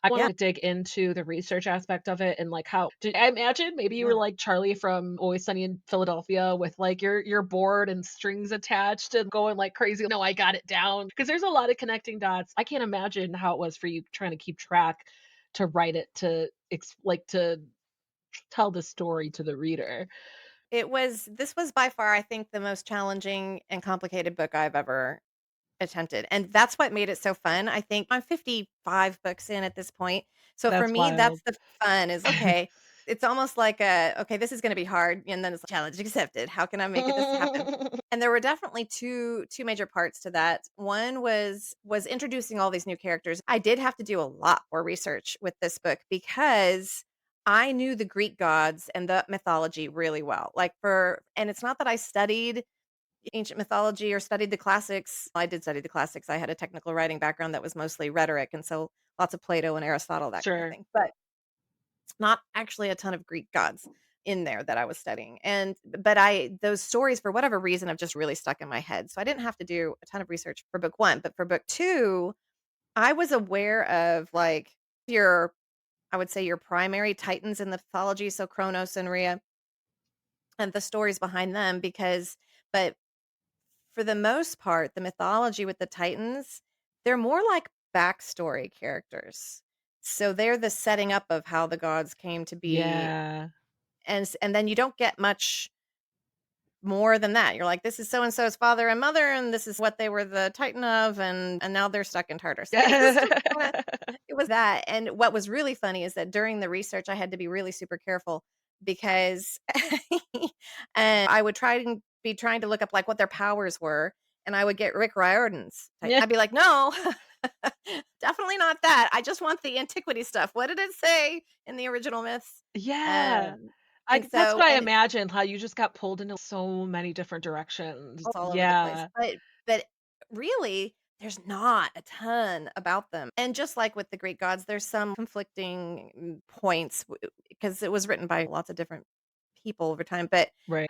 I Yeah. wanna dig into the research aspect of it and, like, how did I imagine maybe you were Yeah. like Charlie from Always Sunny in Philadelphia with, like, your board and strings attached and going like crazy, "No, I got it down," because there's a lot of connecting dots. I can't imagine how it was for you trying to keep track, to write it, to to tell the story to the reader. This was by far, I think, the most challenging and complicated book I've ever attempted, and that's what made it so fun. I think I'm 55 books in at this point. So for That's me, wild. that's the fun is, okay, it's almost like okay, this is gonna be hard, and then it's challenge accepted. How can I make this happen? And there were definitely two major parts to that. One was introducing all these new characters. I did have to do a lot more research with this book because I knew the Greek gods and the mythology really well. And it's not that I studied ancient mythology or studied the classics. I did study the classics. I had a technical writing background that was mostly rhetoric, and so lots of Plato and Aristotle, that kind of Sure. thing. But not actually a ton of Greek gods in there that I was studying. But I those stories for whatever reason have just really stuck in my head. So I didn't have to do a ton of research for book 1, but for book 2, I was aware of like your I would say your primary titans in the mythology, so Kronos and Rhea, and the stories behind them but for the most part, the mythology with the titans, they're more like backstory characters. So they're the setting up of how the gods came to be, Yeah. and then you don't get much more than that. You're like, "This is so and so's father and mother, and this is what they were the titan of, and now they're stuck in Tartarus." It was that, and what was really funny is that during the research, I had to be really super careful because I would be trying to look up, like, what their powers were, and I would get Rick Riordan's titan. Yeah. I'd be like, "No, definitely not that. I just want the antiquity stuff. What did it say in the original myths?" Yeah. Um, I and that's so what I and imagined, how you just got pulled into so many different directions. It's all over the place, Yeah. but really, there's not a ton about them, and just like with the Greek gods, there's some conflicting points because it was written by lots of different people over time, but Right.